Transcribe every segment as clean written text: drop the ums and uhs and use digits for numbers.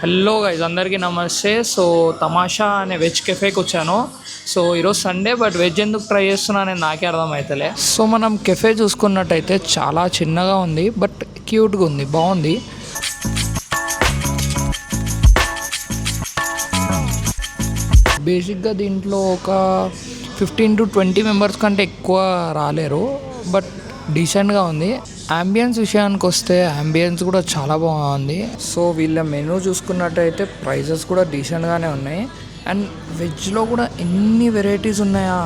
Hello guys, అందరికీ నమస్తే. So తమాషా అనే వెజ్ కెఫేకి వచ్చాను. సో ఈరోజు సండే, బట్ వెజ్ ఎందుకు ట్రై చేస్తున్నా అనేది నాకే అర్థమవుతలే. సో మనం కెఫే చూసుకున్నట్టయితే చాలా చిన్నగా ఉంది, బట్ క్యూట్గా ఉంది, బాగుంది. బేసిక్గా దీంట్లో ఒక 15 to 20 మెంబర్స్ కంటే ఎక్కువ రాలేరు, బట్ డీసెంట్గా ఉంది. అంబియన్స్ విషయానికి వస్తే అంబియన్స్ కూడా చాలా బాగుంది. సో వీళ్ళ మెనూ చూసుకున్నట్టయితే ప్రైజెస్ కూడా డీసెంట్గానే ఉన్నాయి. అండ్ వెజ్లో కూడా ఎన్ని వెరైటీస్ ఉన్నాయా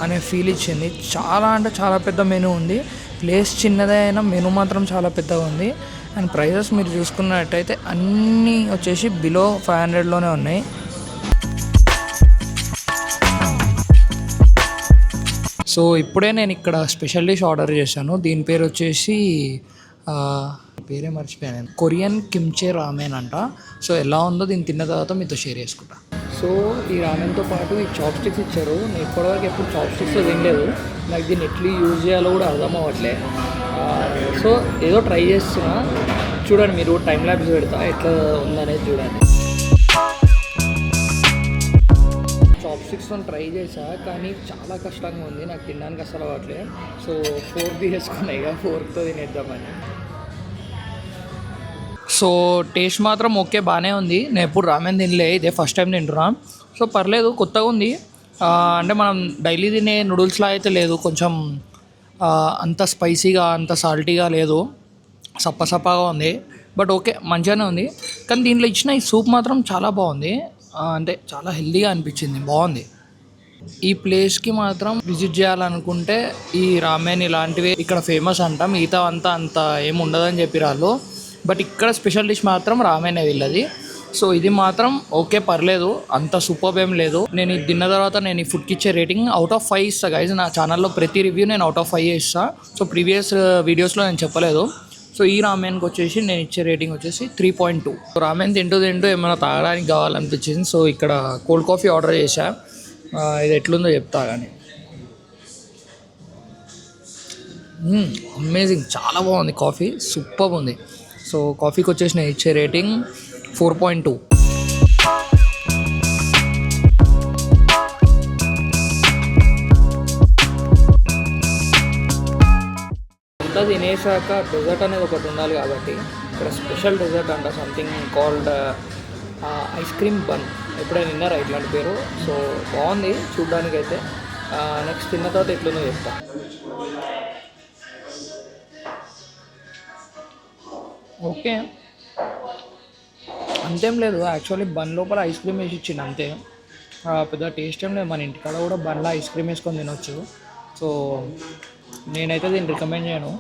అనే ఫీల్ ఇచ్చింది. చాలా అంటే చాలా పెద్ద మెనూ ఉంది. ప్లేస్ చిన్నదే అయినా మెనూ మాత్రం చాలా పెద్దగా ఉంది. అండ్ ప్రైజెస్ మీరు చూసుకున్నట్టయితే అన్నీ వచ్చేసి బిలో 500లోనే ఉన్నాయి. సో ఇప్పుడే నేను ఇక్కడ స్పెషల్ డిష్ ఆర్డర్ చేశాను. దీని పేరు వచ్చేసి పేరే మర్చిపోయాను నేను, కొరియన్ కిమ్చే రామెన్ అంట. సో ఎలా ఉందో దీన్ని తిన్న తర్వాత మీతో షేర్ చేసుకుంటా. సో ఈ రామెన్తో పాటు ఈ చాప్ స్టిక్స్ ఇచ్చారు. నేను ఇప్పటివరకు ఎప్పుడు చాప్ స్టిక్స్లో తినలేదు. నాకు దీన్ని ఎట్లా యూజ్ చేయాలో కూడా అర్థం అవ్వట్లే. సో ఏదో ట్రై చేస్తున్నా, చూడండి మీరు. టైం ల్యాబ్స్ పెడతా, ఎట్లా ఉందనేది చూడండి. చాప్స్టిక్స్తో ట్రై చేసా, కానీ చాలా కష్టంగా ఉంది, నాకు తినడానికి అసలు అవ్వట్లే. సో ఫోర్క్ తీసుకున్నాయి, ఇక ఫోర్క్తో తినేద్దామని. సో టేస్ట్ మాత్రం ఓకే, బాగానే ఉంది. నేను ఎప్పుడు రామెన్ తినలే, ఇదే ఫస్ట్ టైం తింటున్నా. సో పర్లేదు, కొత్తగా ఉంది. అంటే మనం డైలీ తినే నూడిల్స్లా అయితే లేదు, కొంచెం అంత స్పైసీగా అంత సాల్టీగా లేదు, సప్పసప్పగా ఉంది. బట్ ఓకే, మంచిగానే ఉంది. కానీ దీంట్లో ఇచ్చిన ఈ సూప్ మాత్రం చాలా బాగుంది. అంటే చాలా హెల్తీగా అనిపించింది, బాగుంది. ఈ ప్లేస్కి మాత్రం విజిట్ చేయాలనుకుంటే ఈ రామెన్ ఇలాంటివి ఇక్కడ ఫేమస్ అంట. మిగతా అంత ఏమి ఉండదని చెప్పిరాళ్ళు. బట్ ఇక్కడ స్పెషల్ డిష్ మాత్రం రామెనే వీళ్ళది. సో ఇది మాత్రం ఓకే, పర్లేదు, అంత సూపర్ ఏం లేదు. నేను ఇది తిన్న తర్వాత నేను ఈ ఫుడ్కి ఇచ్చే రేటింగ్ అవుట్ ఆఫ్ 5 ఇస్తాను గైజ్. నా ఛానల్లో ప్రతి రివ్యూ నేను అవుట్ ఆఫ్ 5 ఇస్తాను. సో ప్రీవియస్ వీడియోస్లో నేను చెప్పలేదు. సో ఈ రామెన్కి వచ్చేసి నేను ఇచ్చే రేటింగ్ వచ్చేసి 3.2. రామెన్ తింటూ ఏమైనా తాగడానికి కావాలనిపించింది. సో ఇక్కడ కోల్డ్ కాఫీ ఆర్డర్ చేశా. ఇది ఎట్లుందో చెప్తా కానీ. అమేజింగ్, చాలా బాగుంది కాఫీ, సూపర్ ఉంది. సో కాఫీకి వచ్చేసి నేను ఇచ్చే రేటింగ్ 4.2. తినేసాక డెజర్ట్ అనేది ఒకటి ఉండాలి కాబట్టి ఇక్కడ స్పెషల్ డెజర్ట్ అంట, something called ice cream bun. ఎప్పుడైనా విన్నారా ఇట్లాంటి పేరు? సో బాగుంది చూడ్డానికి అయితే. నెక్స్ట్ తిన్న తర్వాత ఎట్లుందో చెప్తా. ఓకే, అంతేం లేదు. యాక్చువల్లీ బన్ లోపల ఐస్ క్రీమ్ వేసి ఇచ్చింది అంతే, పెద్ద టేస్ట్ ఏం లేదు. మన ఇంటికాడ కూడా బన్లో ఐస్ క్రీమ్ వేసుకొని తినొచ్చు. సో నేనైతే దీన్ని రికమెండ్ చేయను.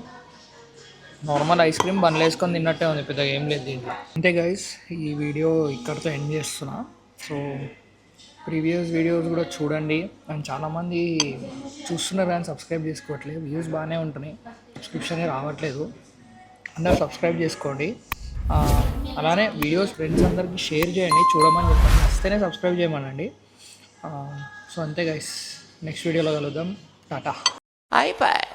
నార్మల్ ఐస్ క్రీమ్ బన్లో వేసుకొని తిన్నట్టే ఉంది, పెద్దగా ఏం లేదు దీంట్లో. అంతే గైస్, ఈ వీడియో ఇక్కడితో ఎండ్ చేస్తున్నా. సో ప్రీవియస్ వీడియోస్ కూడా చూడండి. అండ్ చాలామంది చూస్తున్నారు కానీ సబ్స్క్రైబ్ చేసుకోవట్లేదు. వ్యూస్ బాగానే ఉంటున్నాయి, సబ్స్క్రిప్షన్ రావట్లేదు. అందరూ సబ్స్క్రైబ్ చేసుకోండి. అలానే వీడియోస్ ఫ్రెండ్స్ అందరికీ షేర్ చేయండి, చూడమని చెప్పండి. వస్తేనే సబ్స్క్రైబ్ చేయమనండి. సో అంతే గైస్, నెక్స్ట్ వీడియోలో కలుద్దాం. టాటా.